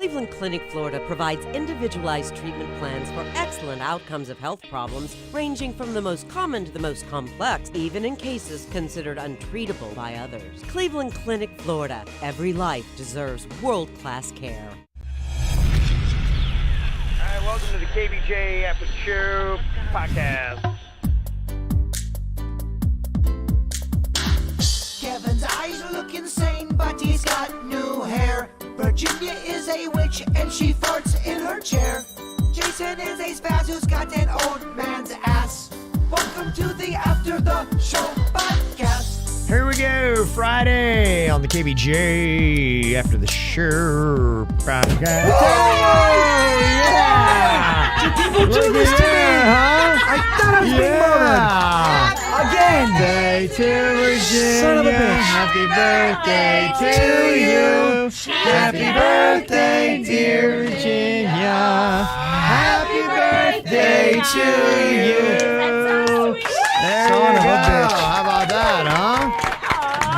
Cleveland Clinic, Florida provides individualized treatment plans for excellent outcomes of health problems ranging from the most common to the most complex, even in cases considered untreatable by others. Cleveland Clinic, Florida. Every life deserves world-class care. All right, welcome to the KVJ After the Show Podcast. Kevin's eyes look insane, but he's got new hair. Virginia is a witch, and she farts in her chair. Jason is a spaz who's got an old man's ass. Welcome to the After the Show Podcast. Here we go, Friday on the KVJ After the Show Podcast. Oh, yeah! Did people do this to me? Huh? I thought I was being murdered. Again. Birthday to Virginia. Son of a bitch. Happy birthday to you. Happy birthday, dear Virginia. Happy birthday to you. There Son you of a go. bitch. How about that, huh?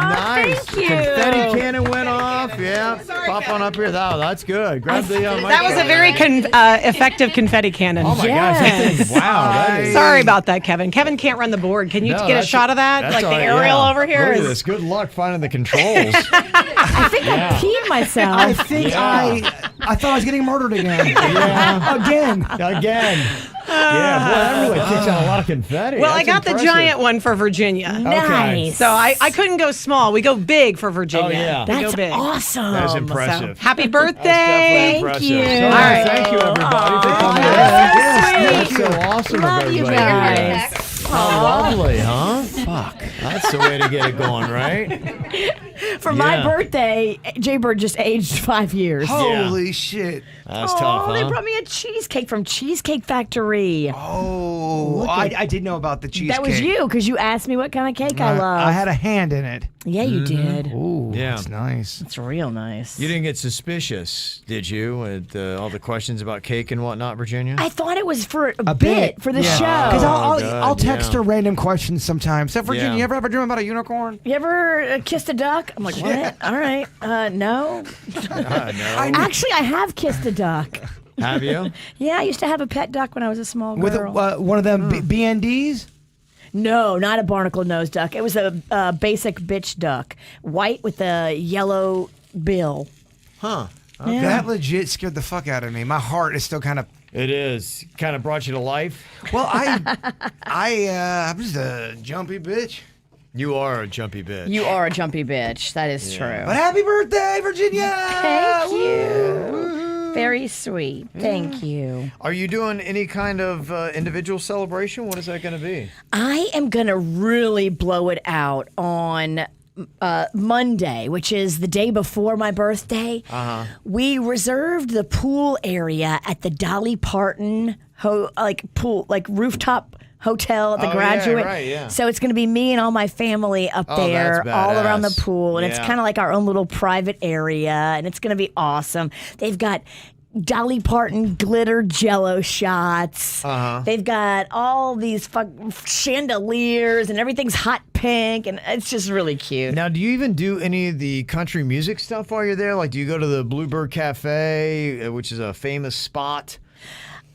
Nice. Thank you. Confetti cannon went off. Yeah. Pop on up here. That's good. Grab the mic. That was a very effective confetti cannon. Oh my gosh. That thing, wow. That is, Sorry about that, Kevin. Kevin can't run the board. Can you get a shot of that? Like the aerial over here? Look at this. Good luck finding the controls. I think I peed myself. I think I thought I was getting murdered again. Yeah. Again. Yeah, boy, that really kicks out a lot of confetti. Well, That's I got impressive. the giant one for Virginia. Nice. So I couldn't go small. We go big for Virginia. Oh, yeah. We That's go big. awesome. That's So, impressive. happy birthday. That's Thank definitely you. impressive. All So, right. Thank you, everybody, for Oh, coming that's in. so That's sweet. so awesome Love of you everybody here. guys. How lovely, huh? Fuck. That's the way to get it going, right? For my Yeah. birthday, Jay Bird just aged 5 years. Holy shit. That's tough, huh? They brought me a cheesecake from Cheesecake Factory. Oh, I did know about the cheesecake. That was you, because you asked me what kind of cake I love. I had a hand in it. Yeah, you did. Ooh, Yeah. that's nice. It's real nice. You didn't get suspicious, did you, with all the questions about cake and whatnot, Virginia? I thought it was for a bit for the Because show. I'll good, text yeah. her random questions sometimes. So, Virginia, Yeah. you ever have a dream about a unicorn? You ever kissed a duck? I'm like, what? All right. No. No. Actually, I have kissed a duck. Have you? Yeah, I used to have a pet duck when I was a small girl. With one of them BNDs? No, not a barnacle-nosed duck. It was a basic bitch duck, white with a yellow bill. Huh. Yeah. That legit scared the fuck out of me. My heart is still kind of... It is. Kind of brought you to life. Well, I'm just a jumpy bitch. You are a jumpy bitch. You are a jumpy bitch. That is true. But happy birthday, Virginia! Thank you. Very sweet. Thank you. Are you doing any kind of individual celebration? What is that going to be? I am going to really blow it out on Monday, which is the day before my birthday. We reserved the pool area at the Dolly Parton rooftop hotel at the Graduate. Yeah, right, yeah. So it's going to be me and all my family up there, that's all around the badass. pool, and it's Yeah. kind of like our own little private area, and it's going to be awesome. They've got Dolly Parton glitter Jello shots. They've got all these chandeliers, and everything's hot pink, and it's just really cute. Now, do you even do any of the country music stuff while you're there? Like, do you go to the Bluebird Cafe, which is a famous spot?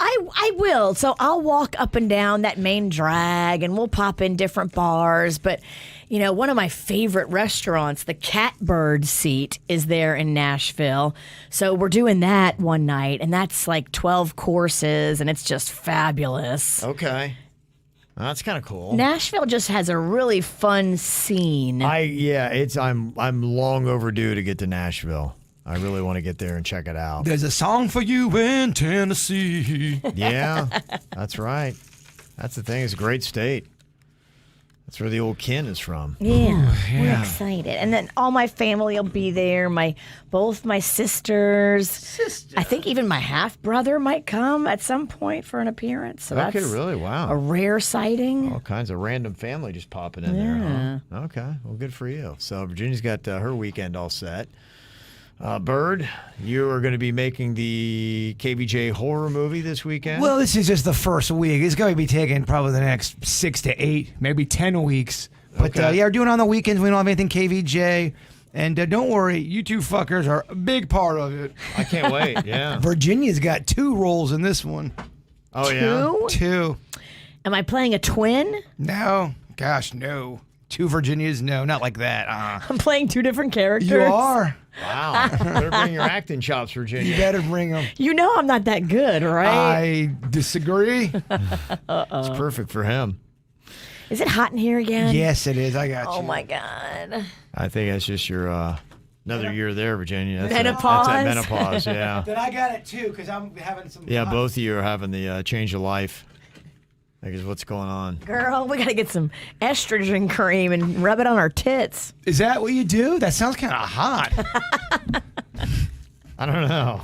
I will. So I'll walk up and down that main drag, and we'll pop in different bars. But, you know, one of my favorite restaurants, the Catbird Seat, is there in Nashville. So we're doing that one night, and that's like 12 courses, and it's just fabulous. Okay. That's kind of cool. Nashville just has a really fun scene. I'm long overdue to get to Nashville. I really want to get there and check it out. There's a song for you in Tennessee. Yeah, that's right. That's the thing. It's a great state. That's where the old Ken is from. Yeah, we're excited. And then all my family will be there. Both my sisters. I think even my half-brother might come at some point for an appearance. So Okay, that's really? Wow. a rare sighting. All kinds of random family just popping in there, huh? Okay, well, good for you. So Virginia's got her weekend all set. Bird, you are going to be making the KVJ horror movie this weekend? Well, this is just the first week. It's going to be taking probably the next 6 to 8, maybe 10 weeks. But Okay. yeah, we're doing it on the weekends. We don't have anything KVJ. And don't worry, you two fuckers are a big part of it. I can't wait. Yeah. Virginia's got 2 roles in this one. Oh, yeah? 2. Am I playing a twin? No. Gosh, no. 2 Virginias? No, not like that. I'm playing 2 different characters. You are. Wow. Better bring your acting chops, Virginia. You better bring them. You know I'm not that good, right? I disagree. It's perfect for him. Is it hot in here again? Yes, it is. I got you. Oh, my God. I think that's just your another year there, Virginia. That's Menopause? That's that menopause, yeah. Then I got it, too, because I'm having some... Yeah, both of you are having the change of life. I guess what's going on. Girl, we got to get some estrogen cream and rub it on our tits. Is that what you do? That sounds kind of hot. I don't know.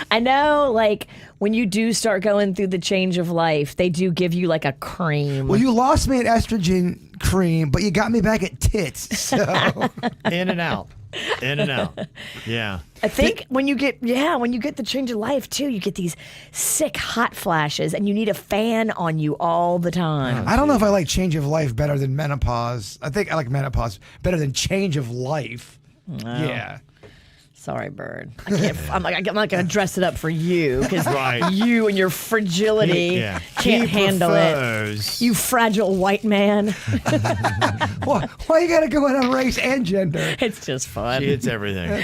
I know, like, when you do start going through the change of life, they do give you, like, a cream. Well, you lost me at estrogen cream, but you got me back at tits, so... In and out. In and out. Yeah. I think when you get the change of life too, you get these sick hot flashes and you need a fan on you all the time. I don't know if I like change of life better than menopause. I think I like menopause better than change of life. Yeah. Sorry, Bird. I can't. I'm not going to dress it up for you because Right. you and your fragility Yeah. can't He handle it. prefers- You fragile white man. Why you got to go in on race and gender? It's just fun. She hits everything.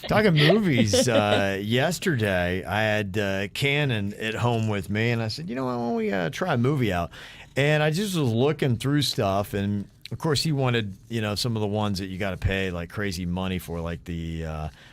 Talking movies, yesterday I had Cannon at home with me, and I said, you know what, why don't we try a movie out? And I just was looking through stuff, and of course he wanted, some of the ones that you got to pay like crazy money for, like the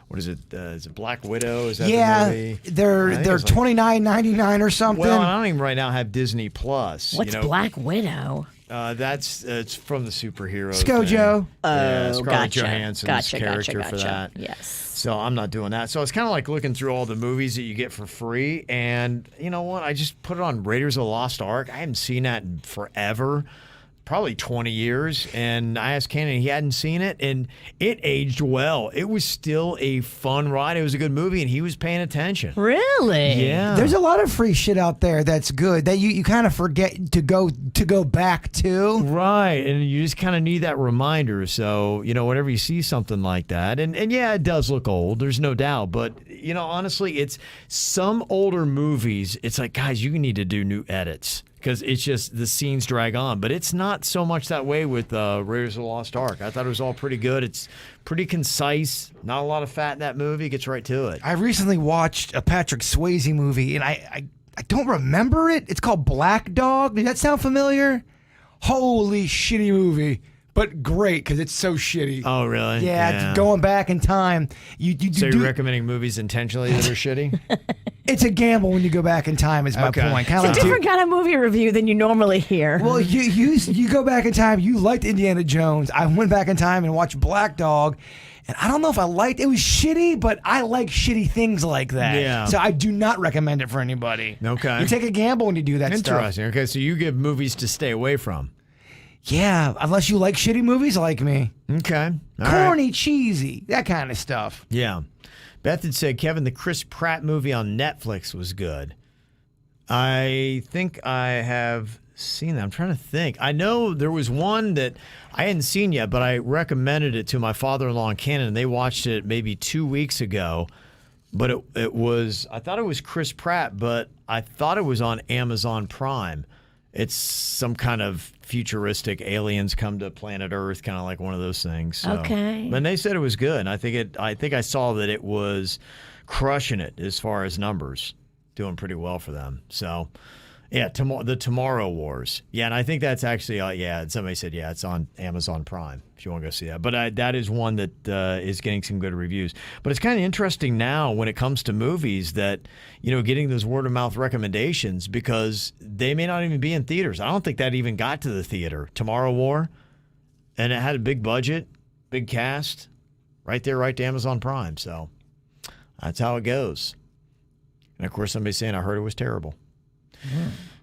what is it? Is it Black Widow? Is that the movie? they're $29.99 or something. Well, I don't even right now have Disney Plus. What's Black Widow? It's from the superhero. ScarJo. Yeah, Scarlett Gotcha. Johansson's character for that. Yes. So I'm not doing that. So it's kind of like looking through all the movies that you get for free. And you know what? I just put it on Raiders of the Lost Ark. I haven't seen that in forever. Probably 20 years, and I asked Cannon, he hadn't seen it, and it aged well. It was still a fun ride. It was a good movie, and he was paying attention. Really? Yeah. There's a lot of free shit out there that's good that you kind of forget to go back to. Right, and you just kind of need that reminder. So, whenever you see something like that, and yeah, it does look old, there's no doubt, but, honestly, it's some older movies, it's like, guys, you need to do new edits. Because it's just the scenes drag on. But it's not so much that way with Raiders of the Lost Ark. I thought it was all pretty good. It's pretty concise. Not a lot of fat in that movie. Gets right to it. I recently watched a Patrick Swayze movie, and I don't remember it. It's called Black Dog. Does that sound familiar? Holy shitty movie. But great, because it's so shitty. Oh, really? Yeah, it's going back in time. So you're recommending movies intentionally that are shitty? It's a gamble when you go back in time, is my point. It's a different kind of movie review than you normally hear. Well, you go back in time. You liked Indiana Jones. I went back in time and watched Black Dog. And I don't know if I liked it. It was shitty, but I like shitty things like that. Yeah. So I do not recommend it for anybody. Okay. You take a gamble when you do that stuff. Interesting. Okay, so you give movies to stay away from. Yeah, unless you like shitty movies like me. Okay. All Corny, right. cheesy, that kind of stuff. Yeah. Beth had said, Kevin, the Chris Pratt movie on Netflix was good. I think I have seen that. I'm trying to think. I know there was one that I hadn't seen yet, but I recommended it to my father-in-law and Cannon, and they watched it maybe 2 weeks ago. But I thought it was Chris Pratt, but I thought it was on Amazon Prime. It's some kind of futuristic aliens come to planet Earth, kind of like one of those things. So. Okay. And they said it was good. I think I saw that it was crushing it as far as numbers, doing pretty well for them. So, yeah, the Tomorrow Wars. Yeah, and I think that's actually somebody said it's on Amazon Prime if you want to go see that. But that is one that is getting some good reviews. But it's kind of interesting now when it comes to movies that getting those word of mouth recommendations, because they may not even be in theaters. I don't think that even got to the theater. Tomorrow War, and it had a big budget, big cast, right there, right to Amazon Prime. So that's how it goes. And of course, somebody's saying I heard it was terrible.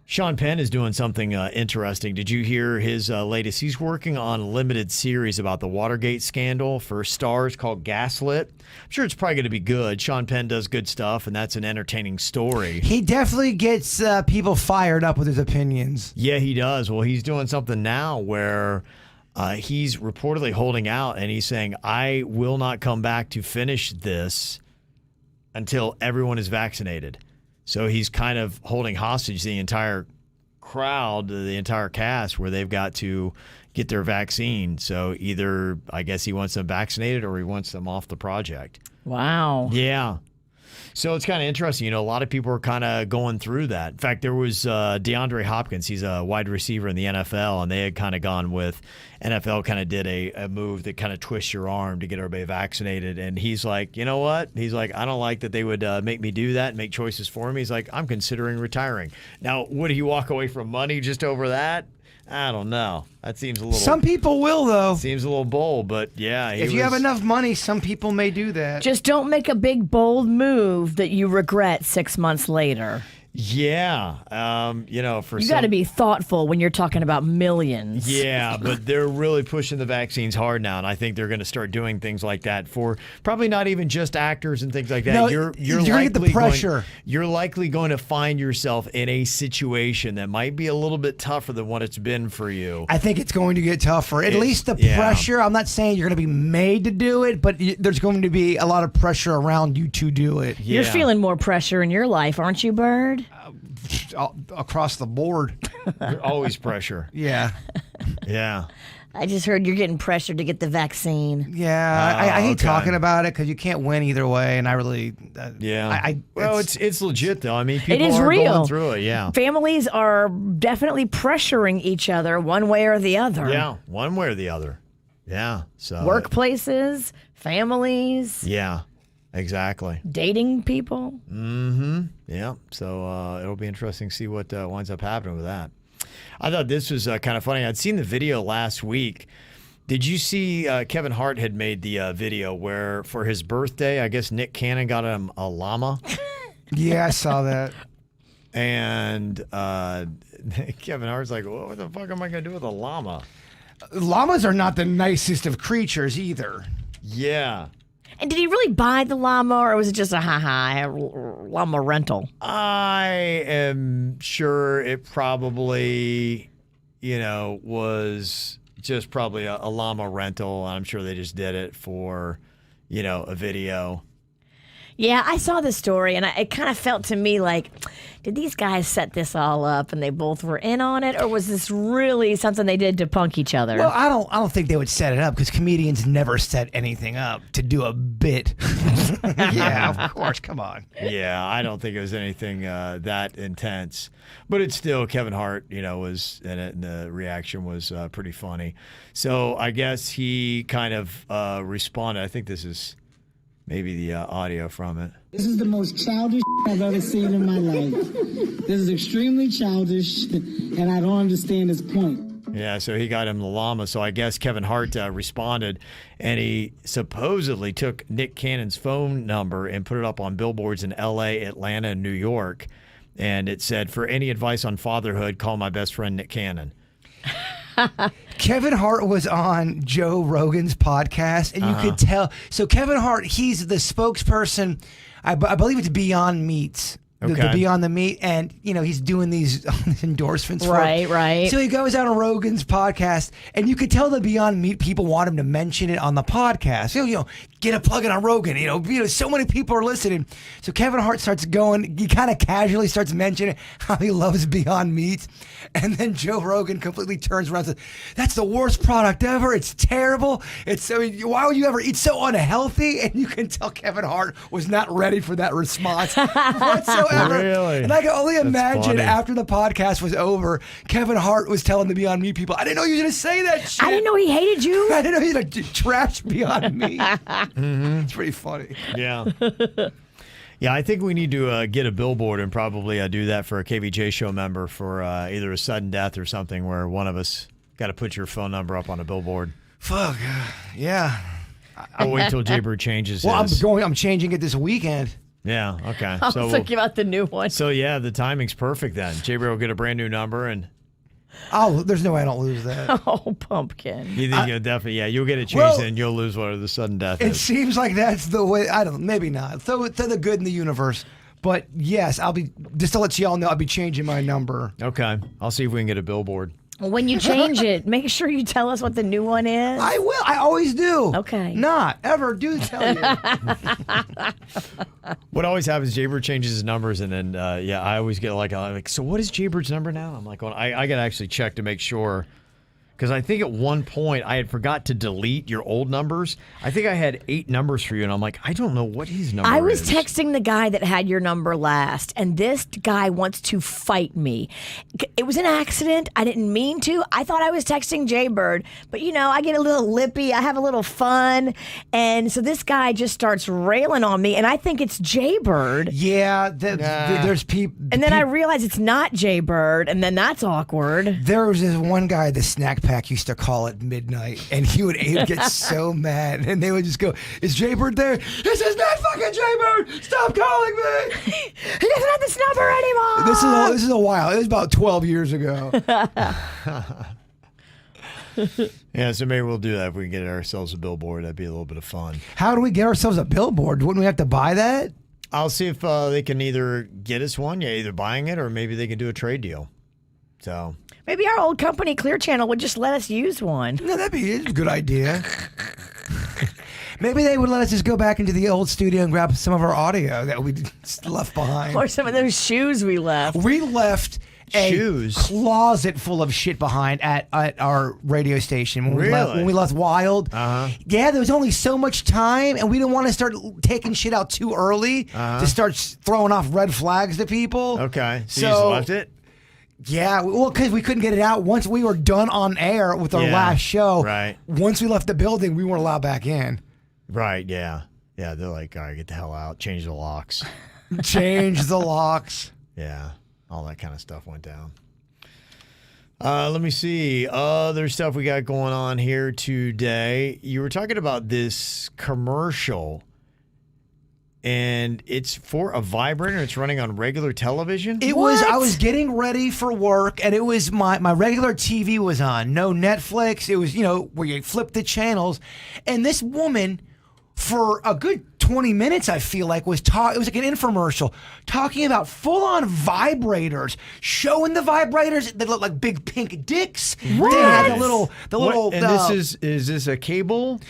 Sean Penn is doing something interesting. Did you hear his latest? He's working on a limited series about the Watergate scandal for Starz called Gaslit. I'm sure it's probably going to be good. Sean Penn does good stuff, and that's an entertaining story. He definitely gets people fired up with his opinions. Yeah, he does. Well, he's doing something now where he's reportedly holding out, and he's saying, I will not come back to finish this until everyone is vaccinated. So he's kind of holding hostage the entire crowd, the entire cast, where they've got to get their vaccine. So either, I guess he wants them vaccinated or he wants them off the project. Wow. Yeah. So it's kind of interesting. You know, a lot of people are kind of going through that. In fact, there was DeAndre Hopkins. He's a wide receiver in the NFL, and they had kind of gone with NFL kind of did a move that kind of twists your arm to get everybody vaccinated. And he's like, you know what? He's like, I don't like that they would make me do that and make choices for me. He's like, I'm considering retiring. Now, would he walk away from money just over that? I don't know. That seems a little... Some people will, though. Seems a little bold, but yeah. If you have enough money, some people may do that. Just don't make a big, bold move that you regret 6 months later. Yeah. You know, you got to be thoughtful when you're talking about millions. Yeah, but they're really pushing the vaccines hard now, and I think they're going to start doing things like that for probably not even just actors and things like that. No, you're going to get the pressure. You're likely going to find yourself in a situation that might be a little bit tougher than what it's been for you. I think it's going to get tougher. At least the pressure. I'm not saying you're going to be made to do it, but there's going to be a lot of pressure around you to do it. Yeah. You're feeling more pressure in your life, aren't you, Bird? Across the board. There's always pressure. Yeah. Yeah. I just heard you're getting pressured to get the vaccine. Yeah, I hate talking about it because you can't win either way, and I really... well, it's legit, though. I mean, people it is are real. going through it, yeah. Families are definitely pressuring each other one way or the other. Yeah, one way or the other. Yeah. So workplaces, families. Yeah. Exactly. Dating people. Mm-hmm. Yeah. So it'll be interesting to see what winds up happening with that. I thought this was kind of funny. I'd seen the video last week. Did you see Kevin Hart had made the video where for his birthday, I guess Nick Cannon got him a llama? Yeah, I saw that. And Kevin Hart's like, well, what the fuck am I going to do with a llama? Llamas are not the nicest of creatures either. Yeah. And did he really buy the llama, or was it just a llama rental? I am sure it probably, was just probably a llama rental. I'm sure they just did it for, a video. Yeah, I saw the story, and it kind of felt to me like, did these guys set this all up and they both were in on it, or was this really something they did to punk each other? Well, I don't think they would set it up because comedians never set anything up to do a bit. Yeah, of course. Come on. Yeah, I don't think it was anything that intense, but it's still Kevin Hart, was in it, and the reaction was pretty funny. So I guess he kind of responded. I think this is maybe the audio from it. This is the most childish I've ever seen in my life. This is extremely childish, and I don't understand his point. Yeah, so he got him the llama. So I guess Kevin Hart responded, and he supposedly took Nick Cannon's phone number and put it up on billboards in L.A., Atlanta, and New York. And it said, for any advice on fatherhood, call my best friend Nick Cannon. Kevin Hart was on Joe Rogan's podcast, and you could tell. So Kevin Hart, he's the spokesperson. I believe it's Beyond Meats. The Beyond the Meat, and he's doing these endorsements for it. Right. So he goes out on Rogan's podcast, and you could tell the Beyond Meat people want him to mention it on the podcast. Get a plug in on Rogan. So many people are listening. So Kevin Hart starts going. He kind of casually starts mentioning how he loves Beyond Meat, and then Joe Rogan completely turns around and says, "That's the worst product ever. It's terrible. Why would you ever eat so unhealthy?" And you can tell Kevin Hart was not ready for that response whatsoever. Really? And I can only imagine after the podcast was over, Kevin Hart was telling the Beyond Meat people, "I didn't know you were going to say that shit. I didn't know he hated you. I didn't know you were going to trash Beyond Meat." Mm-hmm. It's pretty funny. Yeah. Yeah, I think we need to get a billboard and probably do that for a KVJ Show member for either a sudden death or something where one of us got to put your phone number up on a billboard. Fuck. Yeah. I'll wait till Jaybird changes his. Well, I'm changing it this weekend. Yeah, okay. I was thinking about the new one. So, yeah, the timing's perfect then. Jaybird will get a brand new number and... Oh, there's no way I don't lose that. Oh, pumpkin. You think you'll definitely, you'll get it changed and you'll lose whatever the sudden death is. It seems like that's the way, I don't know, maybe not. Throw the good in the universe. But yes, just to let you all know, I'll be changing my number. Okay. I'll see if we can get a billboard. When you change it, make sure you tell us what the new one is. I will. I always do. Okay. Not ever do tell you. What always happens, Jaybird changes his numbers, and then I always get like, so what is Jaybird's number now? I'm like, well, I got to actually check to make sure. Because I think at one point I had forgot to delete your old numbers. I think I had 8 numbers for you, and I'm like, I don't know what his number is. I was texting the guy that had your number last, and this guy wants to fight me. It was an accident. I didn't mean to. I thought I was texting Jaybird, but I get a little lippy. I have a little fun, and so this guy just starts railing on me, and I think it's Jaybird. Yeah, there's people. And then I realize it's not Jaybird, and then that's awkward. There was this one guy, the snack pack used to call at midnight, and he would get so mad, and they would just go, "Is Jaybird there?" "This is not fucking Jaybird! Stop calling me!" He doesn't have this number anymore. This is a while. It was about 12 years ago. Yeah, so maybe we'll do that if we can get ourselves a billboard. That'd be a little bit of fun. How do we get ourselves a billboard? Wouldn't we have to buy that? I'll see if they can either get us one, either buying it, or maybe they can do a trade deal. So maybe our old company, Clear Channel, would just let us use one. No, that'd be a good idea. Maybe they would let us just go back into the old studio and grab some of our audio that we left behind. Or some of those shoes we left. We left a closet full of shit behind at our radio station when we left Wild. Uh-huh. Yeah, there was only so much time, and we didn't want to start taking shit out too early to start throwing off red flags to people. Okay, so you just left it? Yeah, well, because we couldn't get it out once we were done on air with our last show. Right. Once we left the building, we weren't allowed back in. Right, yeah. Yeah, they're like, all right, get the hell out. Change the locks. Change the locks. Yeah, all that kind of stuff went down. Let me see. Other stuff we got going on here today. You were talking about this commercial, and it's for a vibrator. It's running on regular television. I was getting ready for work, and it was my regular TV was on. No Netflix. It was, where you flip the channels. And this woman, for a good 20 minutes, I feel like, it was like an infomercial talking about full-on vibrators, showing the vibrators that look like big pink dicks. What? They had the little. And is this a cable?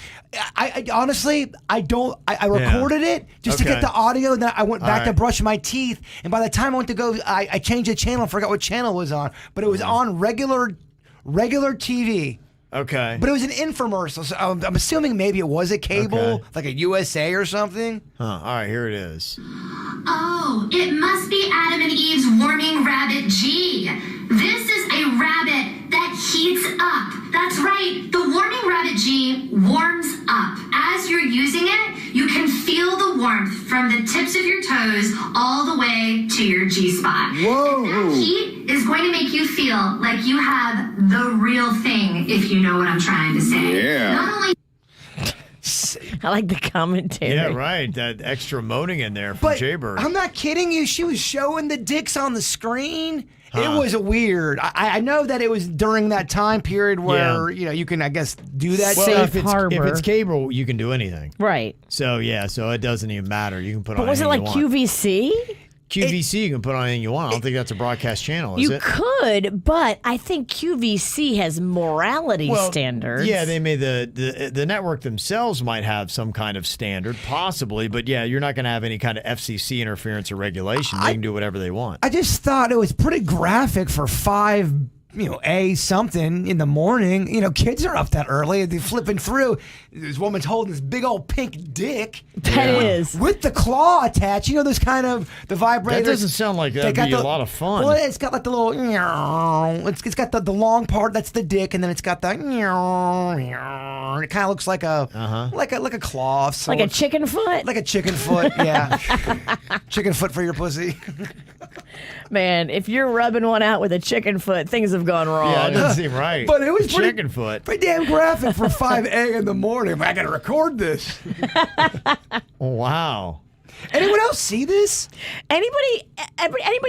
I honestly, I don't. I recorded it just to get the audio, and then I went back to brush my teeth. And by the time I went to go, I changed the channel and forgot what channel it was on. But it was on regular TV. Okay. But it was an infomercial, so I'm assuming maybe it was a cable, like a USA or something. All right, here it is. Oh, it must be Adam and Eve's warming rabbit G. This is a rabbit that heats up. That's right, the warming rabbit G warms up. As you're using it, you can feel the warmth from the tips of your toes all the way to your G-spot. Whoa! That heat is going to make you feel like you have the real thing, if you know what I'm trying to say. Yeah. Not only I like the commentary. Yeah, right. That extra moaning in there from Jaybird. I'm not kidding you. She was showing the dicks on the screen. It was weird. I know that it was during that time period where you can, I guess, do that. Well, Safe if harbor. it's cable, you can do anything. Right. So so it doesn't even matter. You can put But on was it anything like you want. QVC? QVC, you can put on anything you want. I don't think that's a broadcast channel, is You it? could, but I think QVC has morality standards. Yeah, they may the network themselves might have some kind of standard, possibly, but you're not going to have any kind of FCC interference or regulation. They can do whatever they want. I just thought it was pretty graphic for 5 something in the morning. Kids are up that early. They're flipping through. This woman's holding this big old pink dick. That is. With the claw attached. Those kind of, the vibrators. That doesn't sound like that'd be a lot of fun. Well, it's got like the little, it's got the long part, that's the dick, and then it's got the, it kind of looks like a, like a claw. Like a chicken foot? Like a chicken foot, yeah. Chicken foot for your pussy. Man, if you're rubbing one out with a chicken foot, things have gone wrong. Yeah, it doesn't seem right. But it was chicken foot. Pretty damn graphic for 5 a.m. in the morning. I got to record this. Wow. Anyone else see this? Anybody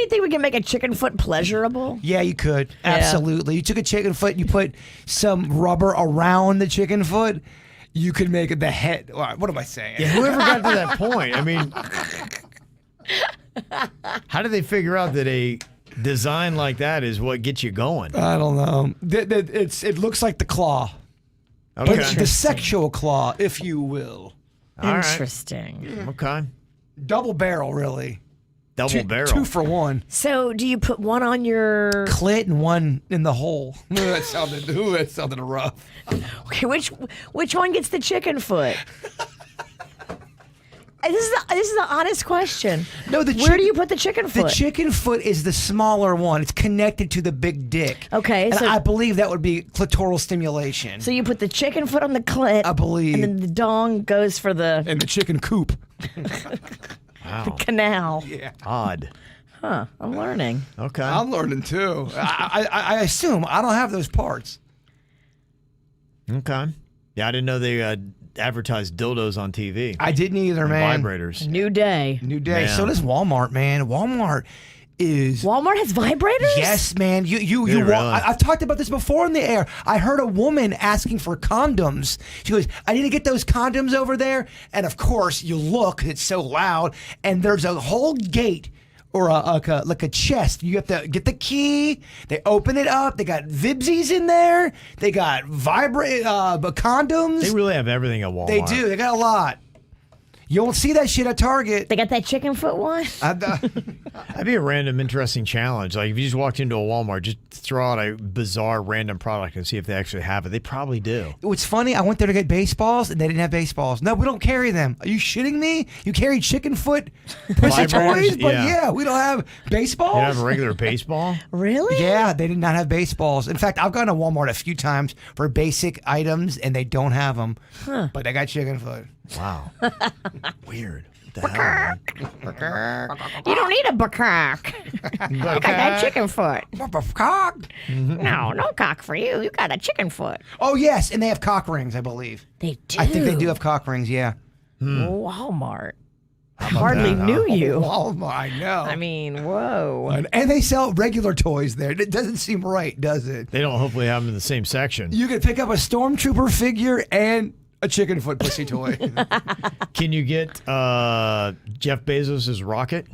think we can make a chicken foot pleasurable? Yeah, you could. Absolutely. You took a chicken foot, you put some rubber around the chicken foot, you could make it the head. What am I saying? Yeah, whoever got to that point, I mean, how did they figure out that design like that is what gets you going. I don't know. It looks like the claw. Okay. But the sexual claw, if you will. All right. Interesting. Okay. Double barrel, really. Double barrel. 2 for 1. So, do you put one on your Clit and one in the hole. That sounded rough. Okay, which one gets the chicken foot? This is an honest question. No, where do you put the chicken foot? The chicken foot is the smaller one. It's connected to the big dick. Okay, and so I believe that would be clitoral stimulation. So you put the chicken foot on the clit. I believe. And then the dong goes for the and the chicken coop. the canal. Yeah. Odd. Huh. I'm learning. Okay. I'm learning too. I assume I don't have those parts. Okay. Yeah, I didn't know they advertised dildos on TV. I didn't either, and man. Vibrators. New day. Yeah. So does Walmart, man. Walmart has vibrators? Yes, man. I've talked about this before in the air. I heard a woman asking for condoms. She goes, I need to get those condoms over there. And of course, you look, it's so loud, and there's a whole gate or like a chest. You have to get the key. They open it up. They got Vibsies in there. They got condoms. They really have everything at Walmart. They do. They got a lot. You won't see that shit at Target. They got that chicken foot one? That'd be a random, interesting challenge. Like, if you just walked into a Walmart, just throw out a bizarre, random product and see if they actually have it. They probably do. What's funny, I went there to get baseballs, and they didn't have baseballs. No, we don't carry them. Are you shitting me? You carry chicken foot pussy toys? But yeah, we don't have baseballs? You don't have a regular baseball? Really? Yeah, they did not have baseballs. In fact, I've gone to Walmart a few times for basic items, and they don't have them. Huh. But they got chicken foot. Wow. Weird. What the hell, man? You don't need a bukkak. You got that chicken foot. No cock for you. You got a chicken foot. Oh, yes, and they have cock rings, I believe. They do. I think they do have cock rings, yeah. Walmart. I hardly knew you. Walmart, I know. I mean, whoa. And they sell regular toys there. It doesn't seem right, does it? They don't hopefully have them in the same section. You could pick up a Stormtrooper figure and a chicken foot pussy toy. Can you get Jeff Bezos' rocket?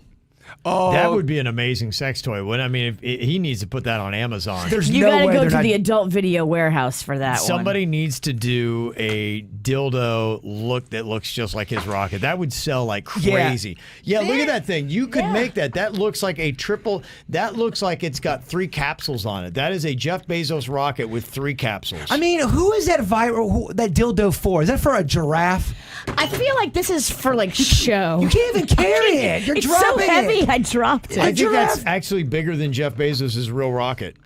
Oh, that would be an amazing sex toy. I mean, he needs to put that on Amazon. You got to go to the adult video warehouse for that one. Somebody needs to do a dildo look that looks just like his rocket. That would sell like crazy. Yeah, look at that thing. You could make that. That looks like a triple. That looks like it's got 3 capsules on it. That is a Jeff Bezos rocket with 3 capsules. I mean, who is that that dildo for? Is that for a giraffe? I feel like this is for like show. You can't even carry it. You're dropping so heavy. it. I dropped it. I think that's actually bigger than Jeff Bezos' real rocket.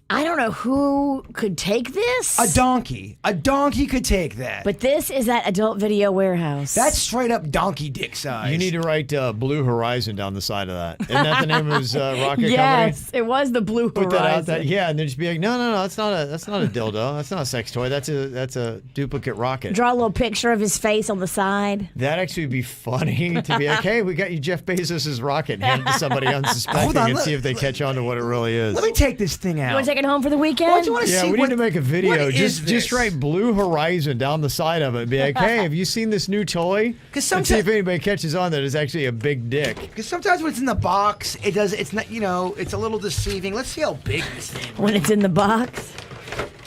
I don't know who could take this. A donkey. A donkey could take that. But this is at Adult Video Warehouse. That's straight up donkey dick size. You need to write Blue Horizon down the side of that. Isn't that the name of his rocket company? Yes, it was the Blue Put Horizon. that out there. Yeah, and then just be like, no, that's not a dildo. That's not a sex toy. That's a duplicate rocket. Draw a little picture of his face on the side. That'd actually be funny to be like, hey, we got you Jeff Bezos' rocket, and hand it to somebody unsuspecting and see if they catch on to what it really is. Let me take this thing out. You want to take it home for the weekend? You want to see we need to make a video. Just write Blue Horizon down the side of it and be like, hey, have you seen this new toy? And see if anybody catches on that it's actually a big dick. Because sometimes when it's in the box, it's not, it's a little deceiving. Let's see how big this thing is. When it's in the box?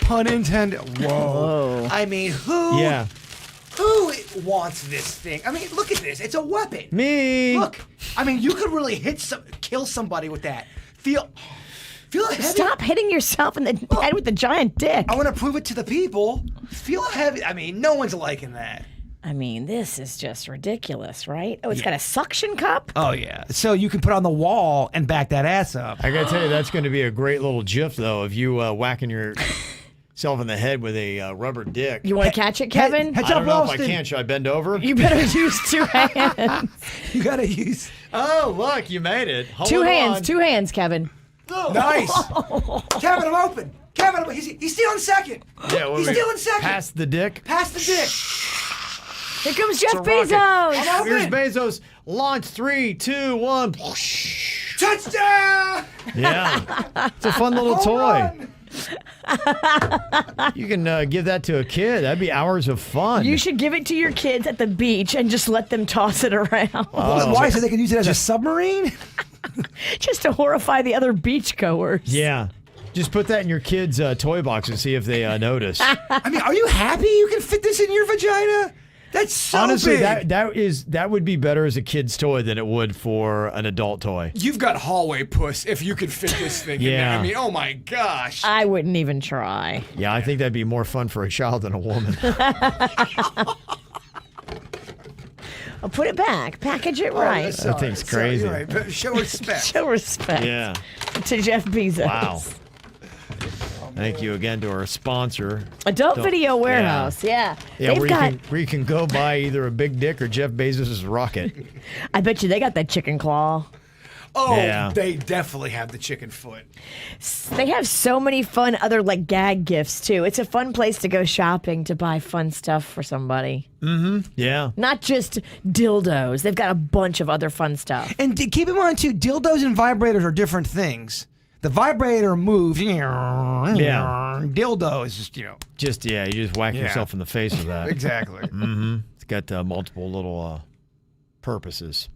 Pun intended. Whoa. I mean, who wants this thing? I mean, look at this. It's a weapon. Me. Look. I mean, you could really kill somebody with that. Feel heavy. Stop hitting yourself in the head with the giant dick. I want to prove it to the people. Feel heavy. I mean, no one's liking that. I mean, this is just ridiculous, right? Oh, it's got a suction cup? Oh, yeah. So you can put it on the wall and back that ass up. I got to tell you, that's going to be a great little gif, though, of you whacking yourself in the head with a rubber dick. You want to catch it, Kevin? I don't know if I can. Should I bend over? You better use 2 hands. You got to use... Oh, look, you made it. Hold 2 hands. on. 2 hands, Kevin. Nice. Kevin, I'm open. Kevin, he's still in second. Yeah, he's still in second. Pass the dick. Pass the dick. Here comes Jeff Bezos. I'm Here's open. Bezos. Launch 3, 2, 1. Touchdown. Yeah. It's a fun little toy. You can give that to a kid. That'd be hours of fun. You should give it to your kids at the beach and just let them toss it around. Why? So they can use it as a submarine? Just to horrify the other beachgoers. Yeah. Just put that in your kid's toy box and see if they notice. I mean, are you happy you can fit this in your vagina? That's so honestly big. that would be better as a kid's toy than it would for an adult toy. You've got hallway puss if you could fit this thing in there. I mean, oh my gosh. I wouldn't even try. Yeah, I think that'd be more fun for a child than a woman. I'll put it back. Package it right. That thing's crazy. Sorry, right. Show respect. Show respect. Yeah. To Jeff Bezos. Wow. Thank you again to our sponsor, Adult Video Warehouse. Yeah. Yeah, where you can go buy either a big dick or Jeff Bezos' rocket. I bet you they got that chicken claw. Oh, yeah. They definitely have the chicken foot. They have so many fun other like gag gifts too. It's a fun place to go shopping to buy fun stuff for somebody. Mm-hmm. Yeah. Not just dildos. They've got a bunch of other fun stuff. And keep in mind too, dildos and vibrators are different things. The vibrator moves. Yeah. Dildo is just, you just whack yourself in the face with that. Exactly. Mm-hmm. It's got multiple little purposes.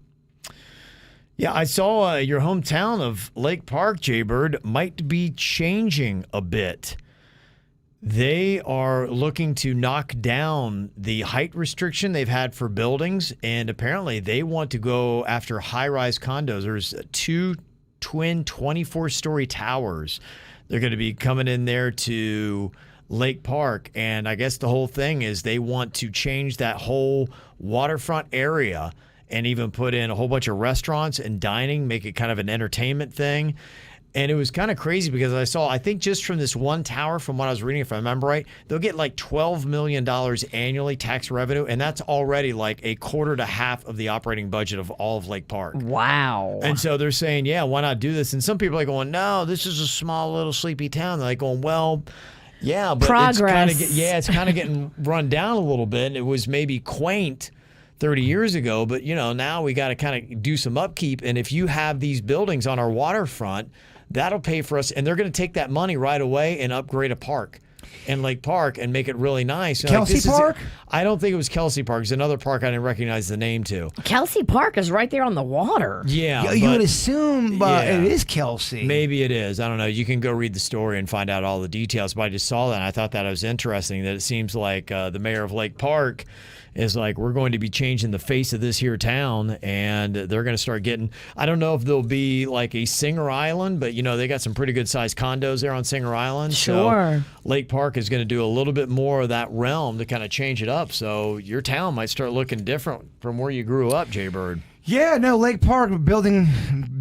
Yeah, I saw your hometown of Lake Park, Jaybird, might be changing a bit. They are looking to knock down the height restriction they've had for buildings, and apparently they want to go after high-rise condos. There's 2 twin 24-story towers. They're going to be coming in there to Lake Park, and I guess the whole thing is they want to change that whole waterfront area and even put in a whole bunch of restaurants and dining, make it kind of an entertainment thing. And it was kind of crazy because I think just from this one tower, from what I was reading, if I remember right, they'll get like $12 million annually tax revenue, and that's already like a quarter to half of the operating budget of all of Lake Park. Wow. And so they're saying, yeah, why not do this? And some people are going, no, this is a small little sleepy town. They're like going, well, yeah, but progress. It's kind of getting run down a little bit. And it was maybe quaint 30 years ago, but now we got to kind of do some upkeep. And if you have these buildings on our waterfront, that'll pay for us, and they're going to take that money right away and upgrade a park in Lake Park and make it really nice. Kelsey Park? I don't think it was Kelsey Park. It's another park I didn't recognize the name to. Kelsey Park is right there on the water. Yeah. You would assume it is Kelsey. Maybe it is. I don't know. You can go read the story and find out all the details, but I just saw that, and I thought that was interesting that it seems like the mayor of Lake Park is like, we're going to be changing the face of this here town, and they're going to start getting, I don't know if there'll be like a Singer Island, but they got some pretty good sized condos there on Singer Island. Sure. So Lake Park is going to do a little bit more of that realm to kind of change it up. So your town might start looking different from where you grew up, Jaybird. Yeah, no, Lake Park building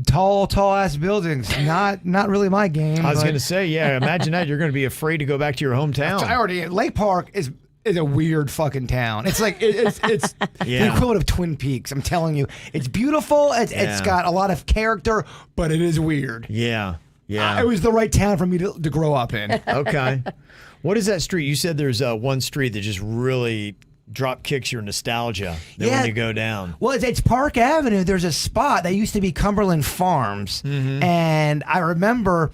tall ass buildings. Not really my game. I was going to say, yeah, imagine that. You're going to be afraid to go back to your hometown. Lake Park is a weird fucking town. It's like it's the equivalent of Twin Peaks. I'm telling you, it's beautiful. It's got a lot of character, but it is weird. Yeah, yeah. It was the right town for me to grow up in. Okay. What is that street? You said there's one street that just really drop kicks your nostalgia when you go down. Well, it's Park Avenue. There's a spot that used to be Cumberland Farms, and I remember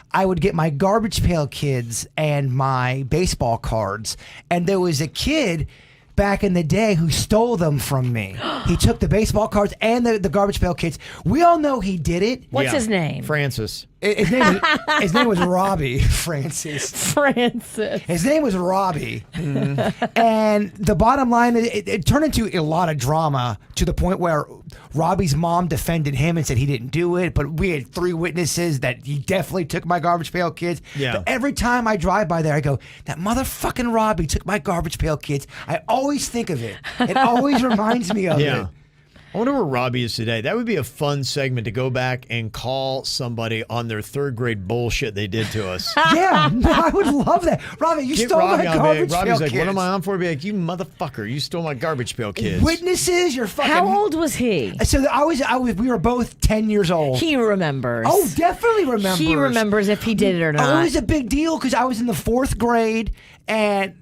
I would get my Garbage Pail Kids and my baseball cards, and there was a kid back in the day who stole them from me. He took the baseball cards and the Garbage Pail Kids. We all know he did it. What's his name? Francis. His name was Robbie Francis. His name was Robbie. And the bottom line, it turned into a lot of drama to the point where Robbie's mom defended him and said he didn't do it, but we had 3 witnesses that he definitely took my Garbage Pail Kids. Yeah. But every time I drive by there, I go, that motherfucking Robbie took my Garbage Pail Kids. I always think of it. It always reminds me of it. I wonder where Robbie is today. That would be a fun segment to go back and call somebody on their 3rd grade bullshit they did to us. Yeah, I would love that. Robbie, you stole my Garbage Pail Robbie's like, Kids. what am I on for? Be like, you motherfucker, you stole my Garbage Pail Kids. Witnesses, you're fucking. How old was he? So we were both 10 years old. He remembers. Oh, definitely remembers. He remembers if he did it or not. It was a big deal because I was in the 4th grade and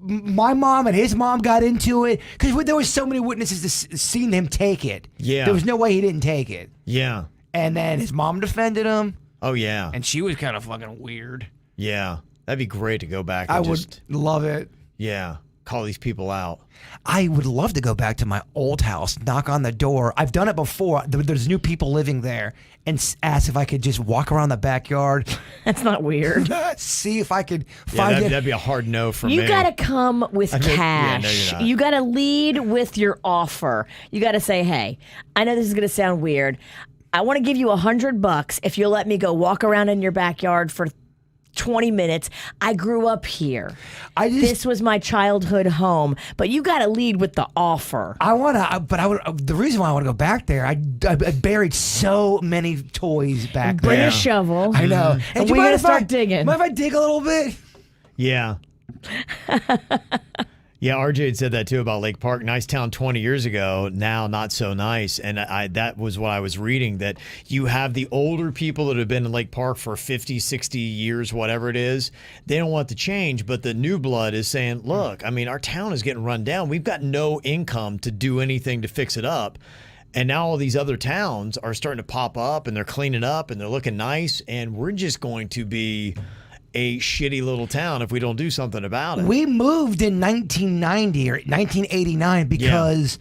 my mom and his mom got into it because there was so many witnesses to seen him take it. Yeah. There was no way he didn't take it. Yeah. And then his mom defended him. Oh, yeah. And she was kind of fucking weird. Yeah. That'd be great to go back. I would love it. Yeah. call these people out. I would love to go back to my old house, knock on the door. I've done it before. There's new people living there, and ask if I could just walk around the backyard. That's not weird. See if I could find it. That'd be a hard no for me. You got to come with cash. Yeah, no, you're not. You got to lead with your offer. You got to say, hey, I know this is going to sound weird. I want to give you $100 if you'll let me go walk around in your backyard for 20 minutes. I grew up here. This was my childhood home, but you got to lead with the offer. The reason why I want to go back there, I buried so many toys back there. Bring a shovel. I know. And we're going to start digging. Mind if I dig a little bit? Yeah. Yeah, RJ had said that too about Lake Park. Nice town 20 years ago, now not so nice. And that was what I was reading, that you have the older people that have been in Lake Park for 50, 60 years, whatever it is. They don't want to change, but the new blood is saying, look, I mean, our town is getting run down. We've got no income to do anything to fix it up. And now all these other towns are starting to pop up, and they're cleaning up, and they're looking nice, and we're just going to be a shitty little town if we don't do something about it. We moved in 1990 or 1989 because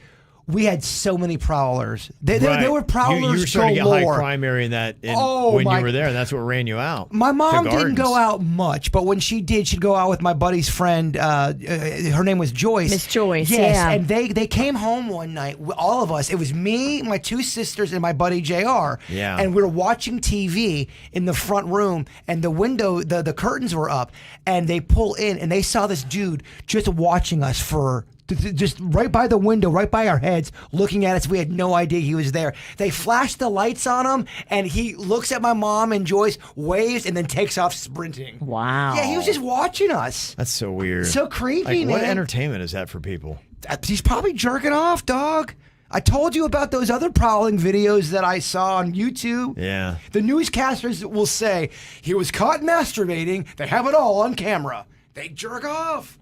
we had so many prowlers. There were prowlers You were starting to get galore. high crime area when you were there, and that's what ran you out. My mom didn't go out much, but when she did, she'd go out with my buddy's friend. Her name was Joyce. Miss Joyce, yes, yeah. and they came home one night, all of us. It was me, my two sisters, and my buddy JR. Yeah. And we were watching TV in the front room, and the window, the curtains were up, and they pull in, and they saw this dude just watching us for just right by the window, right by our heads, looking at us. We had no idea he was there. They flashed the lights on him, and he looks at my mom and Joyce, waves, and then takes off sprinting. Wow. Yeah, he was just watching us. That's so weird. So creepy, like, man. What entertainment is that for people? He's probably jerking off, dog. I told you about those other prowling videos that I saw on YouTube. Yeah. The newscasters will say, he was caught masturbating. They have it all on camera. They jerk off.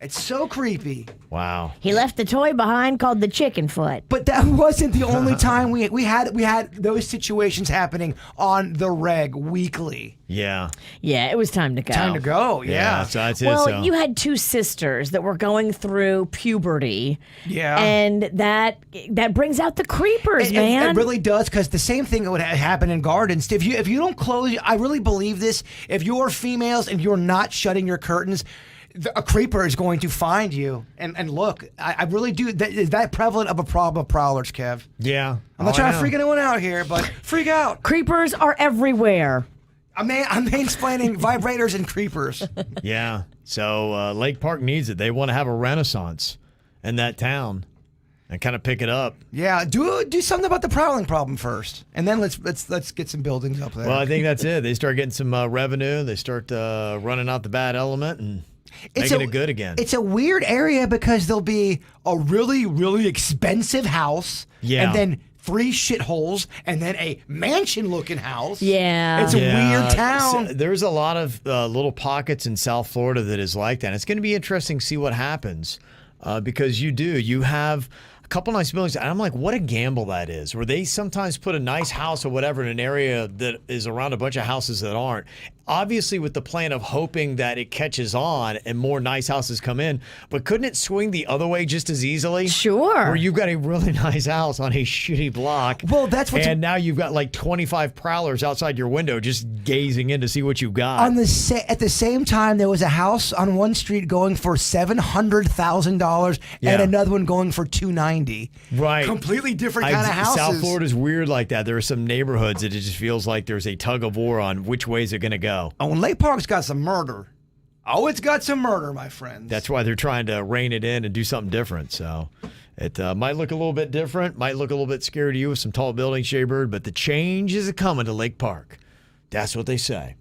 It's so creepy. Wow. He left the toy behind called the chicken foot. But that wasn't the only time we had those situations happening on the reg weekly. Yeah. Yeah, it was time to go. Time to go, yeah. So that's Well, it. So. you had two sisters that were going through puberty. Yeah. And that brings out the creepers, man. It really does, because the same thing would happen in gardens. If you don't close, I really believe this, if you're females and you're not shutting your curtains, a creeper is going to find you. And look, I really do. Is that prevalent of a problem of prowlers, Kev? Yeah. I'm not trying to freak anyone out here, but freak out. Creepers are everywhere. I'm mansplaining vibrators and creepers. Yeah. So Lake Park needs it. They want to have a renaissance in that town and kind of pick it up. Yeah, do something about the prowling problem first, and then let's get some buildings up there. Well, I think that's it. They start getting some revenue. They start running out the bad element and making it good again. It's a weird area because there'll be a really, really expensive house, and then 3 shitholes, and then a mansion-looking house. Yeah. It's a weird town. So there's a lot of little pockets in South Florida that is like that. It's going to be interesting to see what happens because you have a couple nice buildings, and I'm like, what a gamble that is, where they sometimes put a nice house or whatever in an area that is around a bunch of houses that aren't. Obviously with the plan of hoping that it catches on and more nice houses come in, but couldn't it swing the other way just as easily? Sure. Where you've got a really nice house on a shitty block. Well, that's what's... And now you've got like 25 prowlers outside your window just gazing in to see what you've got. At the same time, there was a house on one street going for $700,000 and another one going for $290,000. Right. Completely different kind of houses. South Florida's weird like that. There are some neighborhoods that it just feels like there's a tug of war on which ways they're going to go. Oh, and Lake Park's got some murder. Oh, it's got some murder, my friends. That's why they're trying to rein it in and do something different. So it might look a little bit different, might look a little bit scary to you with some tall buildings, Shaybird, but the change is coming to Lake Park. That's what they say.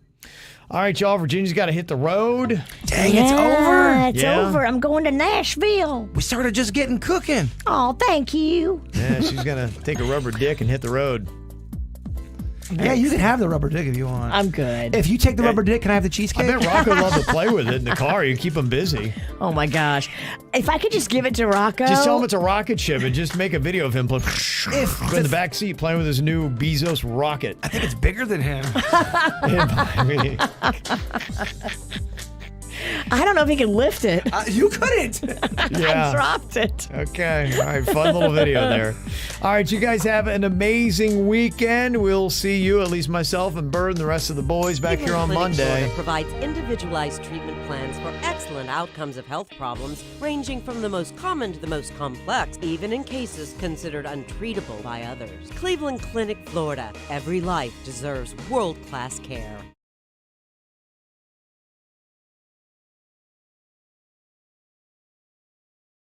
All right, y'all, Virginia's got to hit the road. Dang, it's over. It's over. I'm going to Nashville. We started just getting cooking. Oh, thank you. Yeah, she's going to take a rubber dick and hit the road. Yeah, you can have the rubber dick if you want. I'm good. If you take the rubber dick, can I have the cheesecake? I bet Rocco would love to play with it in the car. You keep him busy. Oh, my gosh. If I could just give it to Rocco. Just tell him it's a rocket ship and just make a video of him playing in the back seat playing with his new Bezos rocket. I think it's bigger than him. I don't know if he can lift it. You couldn't. Yeah. I dropped it. Okay. All right. Fun little video there. All right. You guys have an amazing weekend. We'll see you, at least myself and Bird and the rest of the boys, back here on Cleveland Clinic Monday. Florida provides individualized treatment plans for excellent outcomes of health problems, ranging from the most common to the most complex, even in cases considered untreatable by others. Cleveland Clinic Florida. Every life deserves world-class care.